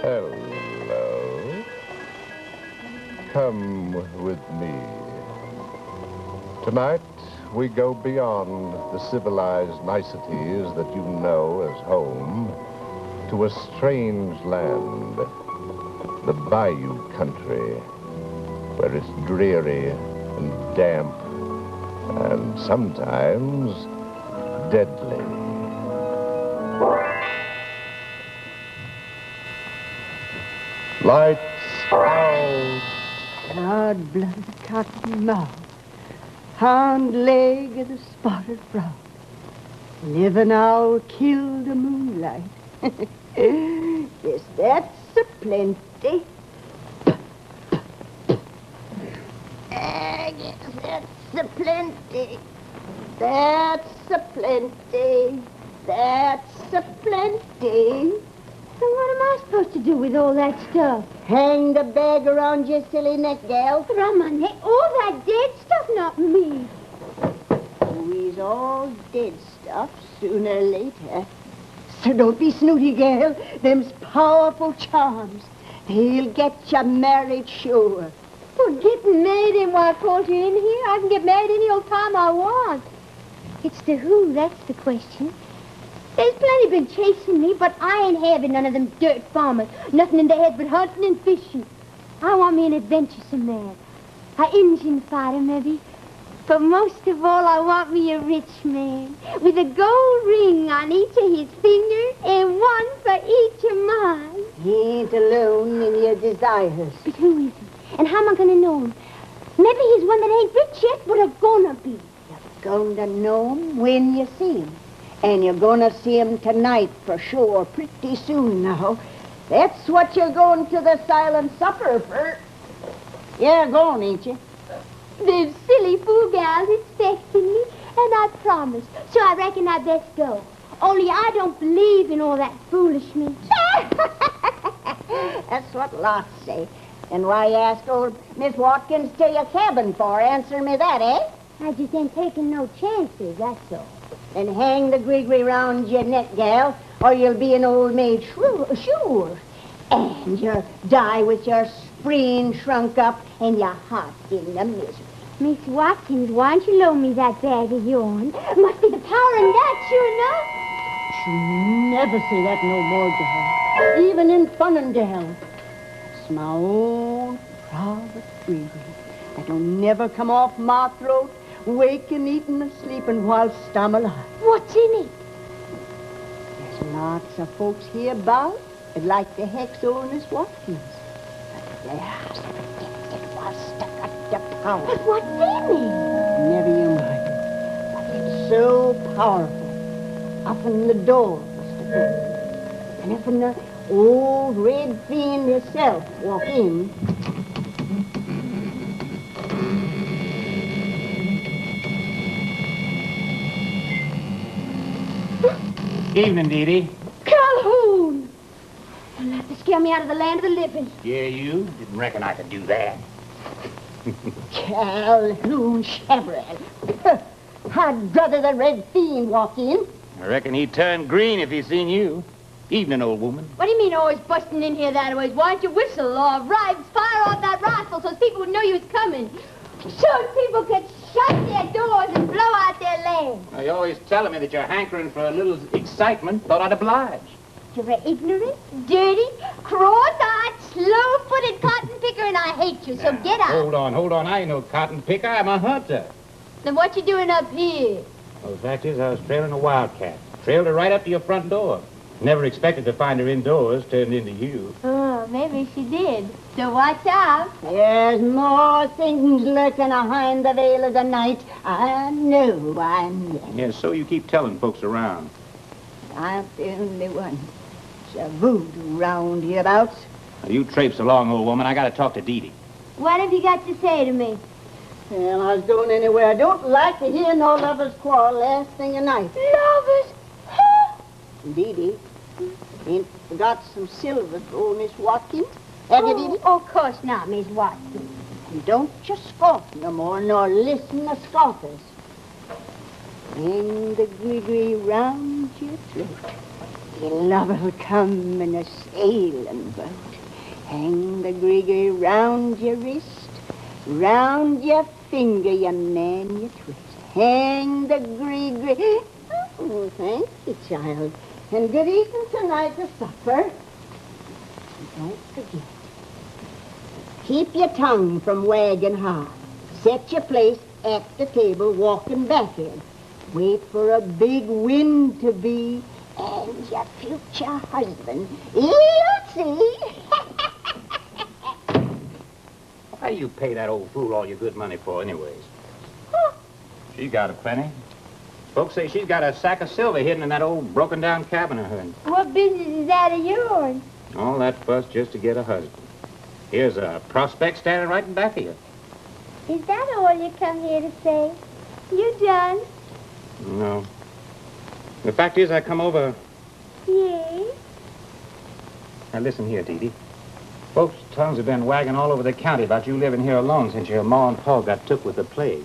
Hello. Come with me. Tonight, we go beyond the civilized niceties that you know as home to a strange land, the bayou country, where it's dreary and damp and sometimes deadly. Lights out. Hard-blooded cotton mouth, hound leg of the spotted frog. Living owl killed the moonlight. Yes, that's a plenty. Yes, that's a plenty. That's a plenty. That's a plenty. So what am I supposed to do with all that stuff? Hang the bag around your silly neck, gal. Around my neck? All that dead stuff, not me. We's all dead stuff sooner or later. So don't be snooty, gal. Them's powerful charms. They'll get you married sure. Well, getting married ain't why I called you in here. I can get married any old time I want. It's the who, that's the question. There's plenty been chasing me, but I ain't having none of them dirt farmers. Nothing in their head but hunting and fishing. I want me an adventuresome man. An Indian fighter, maybe. But most of all, I want me a rich man. With a gold ring on each of his fingers and one for each of mine. He ain't alone in your desires. But who is he? And how am I going to know him? Maybe he's one that ain't rich yet, but a gonna be. You're going to know him when you see him. And you're going to see him tonight for sure, pretty soon now. That's what you're going to the silent supper for. You're going, ain't you? Them silly fool gals expecting me, and I promised. So I reckon I'd best go. Only I don't believe in all that foolishness. That's what lots say. And why you ask old Miss Watkins to your cabin for? Answer me that, eh? I just ain't taking no chances, that's all. And hang the gree round your neck, gal, or you'll be an old maid sure. And you'll die with your spleen shrunk up and your heart in the misery. Miss Watkins, why don't you loan me that bag of yours? Must be the power in that, sure enough. She'll never say that no more, gal. Even in fun and gal. It's my own private gree that'll never come off my throat, waking, eating, and sleeping whilst I'm alive. What's in it? There's lots of folks hereabout that like to hex old Miss Watkins. But there's it was stuck at the power. But what's in it? Never you mind. But it's so powerful. Up in the door, Mr. Brown. And if the old red fiend herself walk in, Evening, Dee Dee. Calhoun! You'll have to scare me out of the land of the living. Yeah, you? Didn't reckon I could do that. Calhoun Chevrolet. I'd rather the red fiend walk in. I reckon he'd turn green if he seen you. Evening, old woman. What do you mean always busting in here that way? Why don't you whistle or fire off that rifle so people would know you was coming? So people could shut their doors and blow out their lamps. Now, you're always telling me that you're hankering for a little excitement. Thought I'd oblige. You're an ignorant, dirty, cross-eyed, slow-footed cotton picker, and I hate you, so get out. Hold on. I ain't no cotton picker. I'm a hunter. Then what you doing up here? Well, the fact is, I was trailing a wildcat. Trailed her right up to your front door. Never expected to find her indoors, turned into you. Oh, maybe she did. So watch out. There's more things lurking behind the veil of the night. I know. Yeah, so you keep telling folks around. I'm the only one. It's a voodoo round hereabouts. Now, you traipse along, old woman. I got to talk to Dee Dee. What have you got to say to me? Well, I was going anywhere. I don't like to hear no lovers quarrel last thing of night. Lovers? Huh? Dee Dee, ain't forgot some silver for old Miss Watkins? Have you, Dee Dee? Of course not, Miss Watkins. And don't you scoff no more, nor listen to scoffers. Hang the gree round your throat. Your lover'll come in a sailing boat. Hang the gree round your wrist, round your finger, you man, you twist. Hang the gree. Oh, thank you, child. And good eating tonight for supper. And don't forget, keep your tongue from wagging hard. Set your place at the table, walking back in. Wait for a big wind to be, and your future husband, you'll see. Why do you pay that old fool all your good money for anyways? She's got a plenty. Folks say she's got a sack of silver hidden in that old broken-down cabin of hers. What business is that of yours? All that fuss just to get a husband. Here's a prospect standing right in back of you. Is that all you come here to say? You done? No. The fact is, I come over... Yes? Now, listen here, Dee Dee. Folks' tongues have been wagging all over the county about you living here alone since your ma and pa got took with the plague.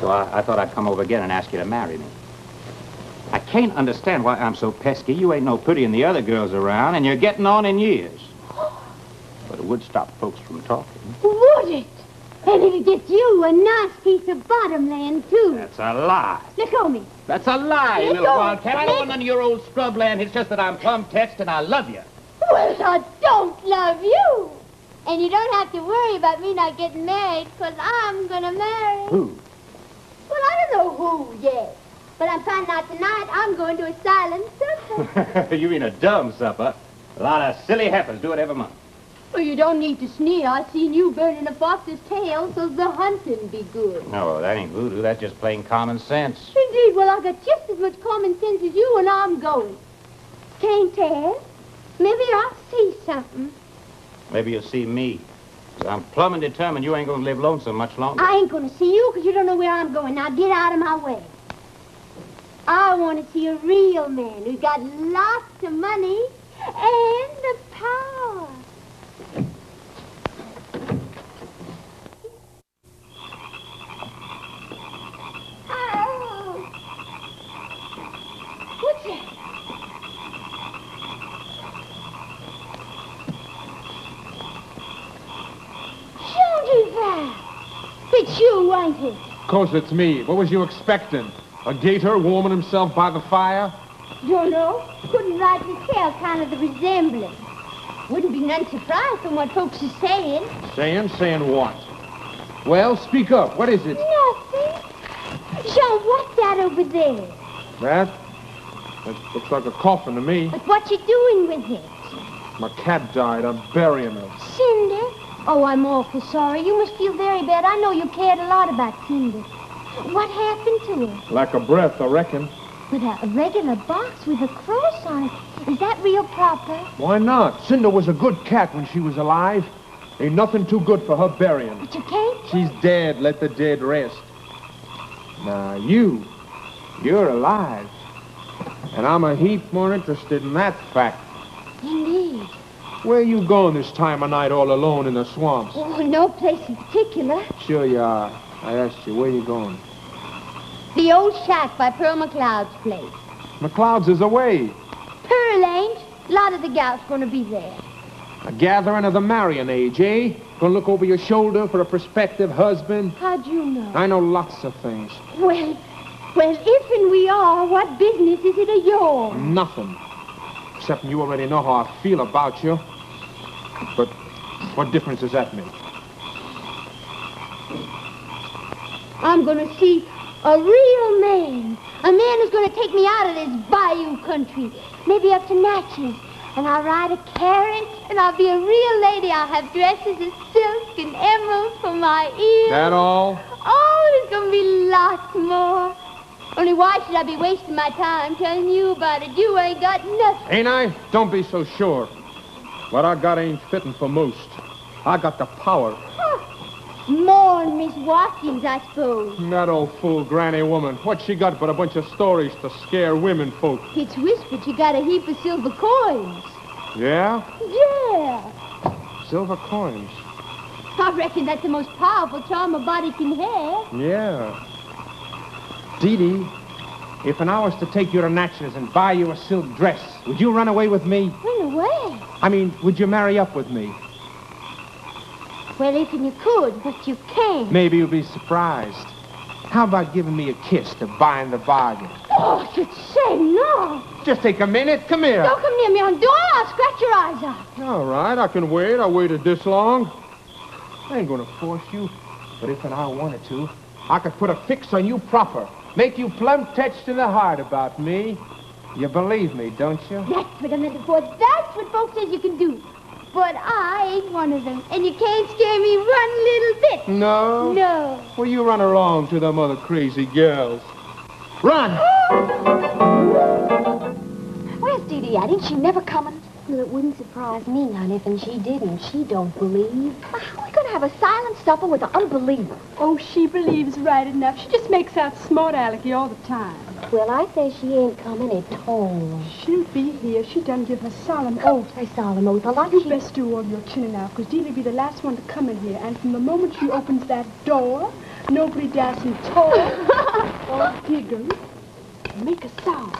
So I thought I'd come over again and ask you to marry me. I can't understand why I'm so pesky. You ain't no pretty than the other girls around, and you're getting on in years. But it would stop folks from talking. Would it? And it'd get you a nice piece of bottom land, too. That's a lie. Look at me. That's a lie, you Let little go. wildcat. I don't want none of your old scrub land. It's just that I'm plumb touched and I love you. Well, I don't love you. And you don't have to worry about me not getting married, because I'm going to marry. Who? Well, I don't know who yet. But I'm finding out tonight I'm going to a silent supper. You mean a dumb supper? A lot of silly heifers do it every month. Well, you don't need to sneer. I seen you burning a fox's tail, so the hunting be good. No, that ain't voodoo. That's just plain common sense. Indeed, well, I got just as much common sense as you, and I'm going. Can't tell. Maybe I'll see something. Maybe you'll see me. 'Cause I'm plumb and determined you ain't gonna live lonesome much longer. I ain't going to see you because you don't know where I'm going. Now get out of my way. I want to see a real man who's got lots of money and the power. Oh. What's that? Shooty, it's you, ain't it? Of course it's me. What was you expecting? A gator warming himself by the fire? Don't know. Couldn't rightly tell kind of the resemblance. Wouldn't be none surprised from what folks are saying. Saying what? Well, speak up. What is it? Nothing. Jean, what's that over there? That looks like a coffin to me. But what you doing with it? My cat died. I'm burying her. Cinder? Oh, I'm awful sorry. You must feel very bad. I know you cared a lot about Cinder. What happened to her? Like a breath, I reckon. With a regular box with a cross on it. Is that real proper? Why not? Cinder was a good cat when she was alive. Ain't nothing too good for her burying. But you can't. She's dead. Let the dead rest. Now, you're alive. And I'm a heap more interested in that fact. Indeed. Where you going this time of night all alone in the swamps? Oh, no place in particular. Sure you are. I asked you, where you going? The old shack by Pearl McLeod's place. McLeod's is away. Pearl ain't. A lot of the gals gonna be there. A gathering of the marrying age, eh? Gonna look over your shoulder for a prospective husband? How'd you know? I know lots of things. Well, if and we are, what business is it of yours? Nothing. Except you already know how I feel about you. But what difference does that make? I'm gonna see a real man. A man who's gonna take me out of this bayou country. Maybe up to Natchez. And I'll ride a carriage, and I'll be a real lady. I'll have dresses of silk and emeralds for my ears. That all? Oh, there's gonna be lots more. Only why should I be wasting my time telling you about it? You ain't got nothing. Ain't I? Don't be so sure. What I got ain't fitting for most. I got the power. More than Miss Watkins, I suppose. That old fool granny woman. What she got but a bunch of stories to scare women folk? It's whispered you got a heap of silver coins. Yeah? Yeah. Silver coins. I reckon that's the most powerful charm a body can have. Yeah. Dee Dee, If I was to take you to Natchez and buy you a silk dress, would you run away with me? Run away? I mean, would you marry up with me? Well, if you could, but you can't. Maybe you'll be surprised. How about giving me a kiss to bind the bargain? Oh, you'd say no. Just take a minute. Come here. Don't come near me on door. I'll scratch your eyes out. All right, I can wait. I waited this long. I ain't gonna force you, but if I wanted to, I could put a fix on you proper. Make you plumb touched in the heart about me. You believe me, don't you? That's what I'm looking for. That's what folks says you can do. But I ain't one of them, and you can't scare me one little bit. No? No. Well, you run along to them other crazy girls. Run! Where's Dee Dee at? Ain't she never coming? Well, it wouldn't surprise me none if she didn't. She don't believe. How are we going to have a silent supper with an unbeliever? Oh, she believes right enough. She just makes out smart alecky all the time. Well, I say she ain't coming at all. She'll be here. She done give her solemn oath. A solemn oath. Like You best do all your chinning out, because Dee'll be the last one to come in here. And from the moment she opens that door, nobody dancing talk or giggle or make a sound.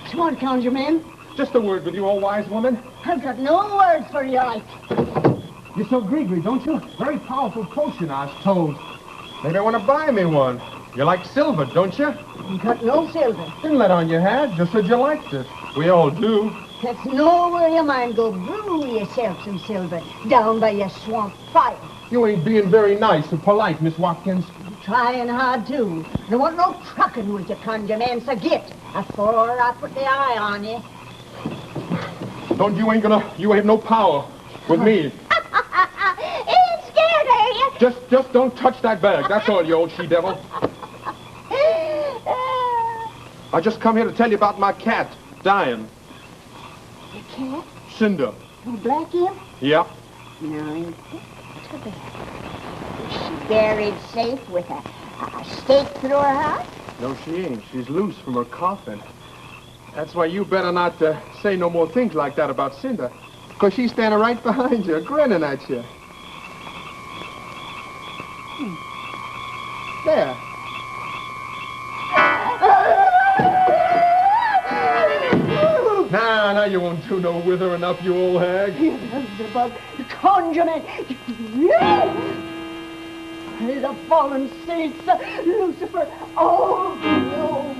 Smart conjure man. Just a word with you, old wise woman. I've got no words for you, like. You so greedy, don't you? Very powerful potion, I was told. Maybe I want to buy me one. You like silver, don't you? You got no silver. Didn't let on your hat, just said you liked it. We all do. That's nowhere your mind go. Brew yourself some silver down by your swamp fire. You ain't being very nice or polite, Miss Watkins. Trying hard, too. There wasn't no trucking with you, conjure man, so get before I put the eye on you. You ain't no power with me. Ain't scared, are you? Just don't touch that bag, that's all, you old she-devil. I just come here to tell you about my cat, dying. Your cat? Cinder. You black him? Yeah. No, ain't too bad. Is she buried safe with a stake through her heart? No, she ain't. She's loose from her coffin. That's why you better not say no more things like that about Cinder. Because she's standing right behind you, grinning at you. There. Now you won't do no withering up, you old hag. Beelzebub, the conjure man. The fallen saints, Lucifer. Oh, no,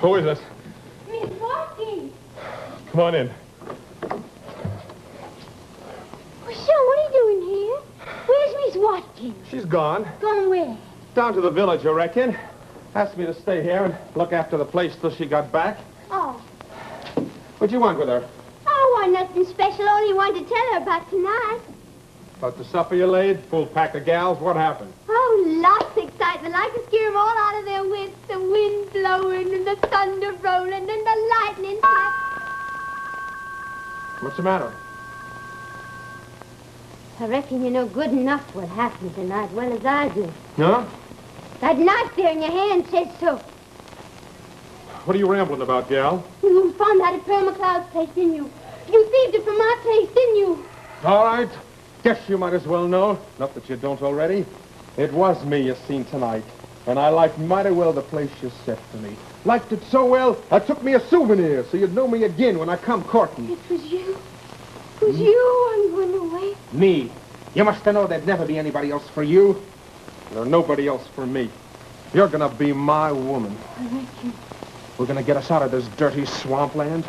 Who is it? Miss Watkins. Come on in. Well, Sean, what are you doing here? Where's Miss Watkins? She's gone. Gone where? Down to the village, I reckon. Asked me to stay here and look after the place till she got back. Oh. What'd you want with her? Oh, well, nothing special. Only wanted to tell her about tonight. About the supper you laid? Full pack of gals? What happened? Oh, lots of excitement. Like to scare them all out of their wits. The wind blowing and the thunder rolling and the lightning flash. What's the matter? I reckon you know good enough what happened tonight, well as I do. Huh? That knife there in your hand says so. What are you rambling about, gal? You found that at Pearl McLeod's place, didn't you? You thieved it from my place, didn't you? All right. Guess you might as well know. Not that you don't already. It was me you seen tonight. And I liked mighty well the place you set for me. Liked it so well, I took me a souvenir so you'd know me again when I come courting. It was you. It was you I'm going away. Me? You must have known there'd never be anybody else for you. There's nobody else for me. You're gonna be my woman. I reckon. We're gonna get us out of this dirty swampland.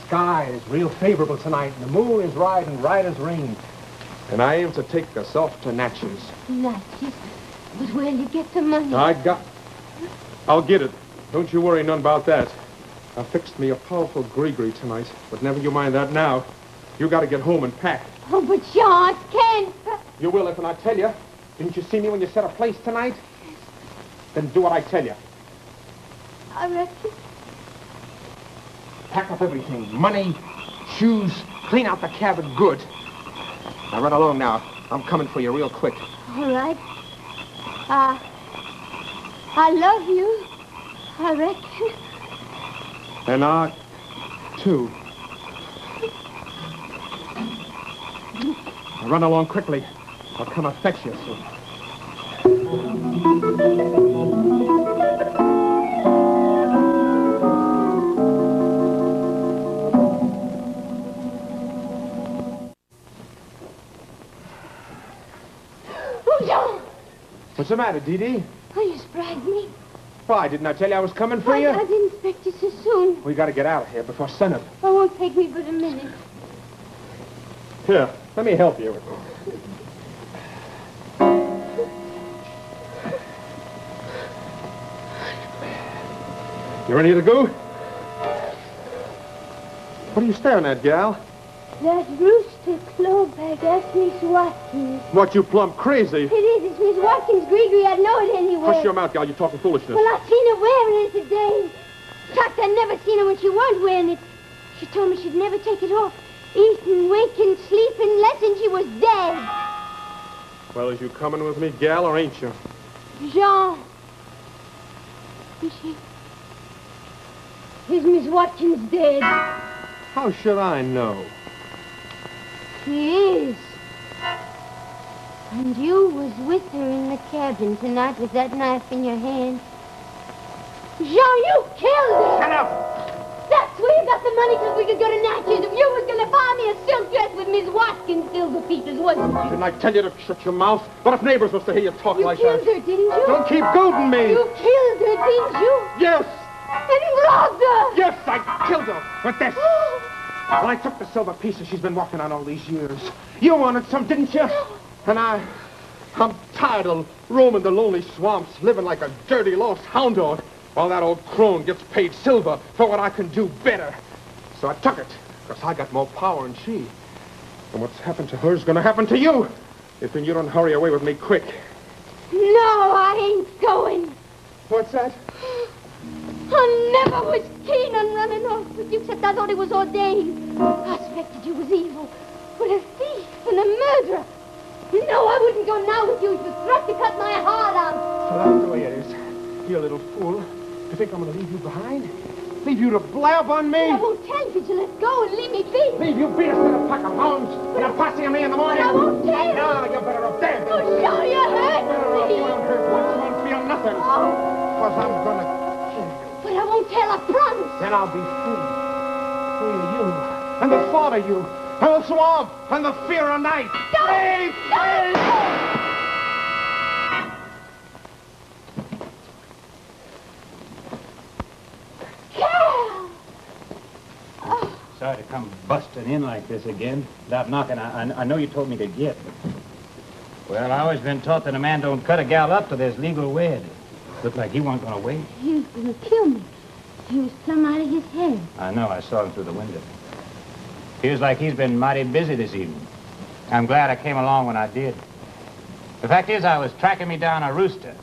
Sky is real favorable tonight, and the moon is riding right as rain. And I aim to take us off to Natchez. Natchez? But where'll you get the money? I'll get it. Don't you worry none about that. I fixed me a powerful gree-gree tonight, but never you mind that now. You gotta get home and pack. Oh, but John, I can't. You will if I tell you. Didn't you see me when you set a place tonight? Then do what I tell you. I reckon. Pack up everything. Money, shoes, clean out the cabin good. Now run along now. I'm coming for you real quick. All right. I love you, I reckon. And I, too. Now run along quickly. I'll come and fetch you soon. What's the matter, Dee Dee? Oh, you surprised me. Why, didn't I tell you I was coming for you? I didn't expect you so soon. We gotta get out of here before sunup. It won't take me but a minute. Here, let me help you. You ready to go? What are you staring at, gal? That rooster clawback, that's Miss Watkins. What, you plumb crazy? It is. It's Miss Watkins' gree-gree. I'd know it anywhere. Hush your mouth, gal. You're talking foolishness. Well, I seen her wearing it today. In fact, I never seen her when she weren't wearing it. She told me she'd never take it off. Eating, waking, sleeping, less than she was dead. Well, is you coming with me, gal, or ain't you? Jean. Is Miss Watkins dead? How should I know? She is. And you was with her in the cabin tonight with that knife in your hand. Jean, you killed her! Shut up! That's where you got the money so we could go to Natchez. If you was going to buy me a silk dress with Miss Watkins' silver pieces, wasn't you? Didn't I tell you to shut your mouth? What if neighbors was to hear you talk You like killed that? her, didn't you? Don't keep goading me! You killed her, didn't you? Yes! And robbed her! Yes, I killed her with this! Well, I took the silver pieces she's been walking on all these years. You wanted some, didn't you? And I'm tired of roaming the lonely swamps, living like a dirty, lost hound dog, while that old crone gets paid silver for what I can do better. So I took it, because I got more power than she. And what's happened to her's gonna happen to you, if you don't hurry away with me quick. No, I ain't going. What's that? I never was keen on running off with you, except I thought it was ordained. I suspected you was evil, but a thief and a murderer. No, I wouldn't go now with you. It was thrust to cut my heart out. So that's the way it is. You little fool. You think I'm gonna leave you behind? Leave you to blab on me? But I won't tell you to let go and leave me be. Leave you beat us to the pack of hounds and a posse of me in the morning? But I won't tell you. No, you better up there. Oh, sure, you hurt me. You won't hurt once. You won't feel nothing. Oh. Because I'm gonna kill you. But I won't tell, I promise. Then I'll be free. Free of you. And the thought of you. And the swamp. And the fear of night. Free! Free! Cat! sorry to come busting in like this again without knocking. I know you told me to get. Well, I always been taught that a man don't cut a gal up till there's legal wed. Looked like he wasn't going to wait. He was going to kill me. He was plumb out of his head. I know. I saw him through the window. Feels like he's been mighty busy this evening. I'm glad I came along when I did. The fact is, I was tracking me down a rooster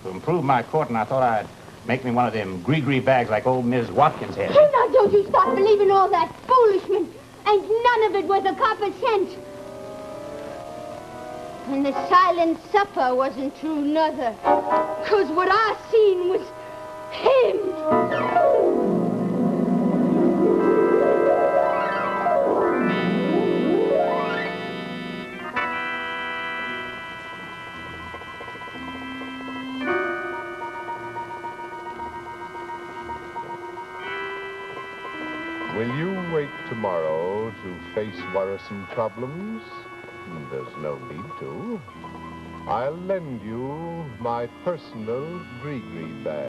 to improve my court, and I thought I'd make me one of them gree-gree bags like old Miss Watkins had. Now, don't you stop believing all that foolishment. Ain't none of it worth a copper cent. And the silent supper wasn't true, nother. 'Cause what I seen was him. Will you wait tomorrow to face worrisome problems? There's no need to. I'll lend you my personal gree-gree bag.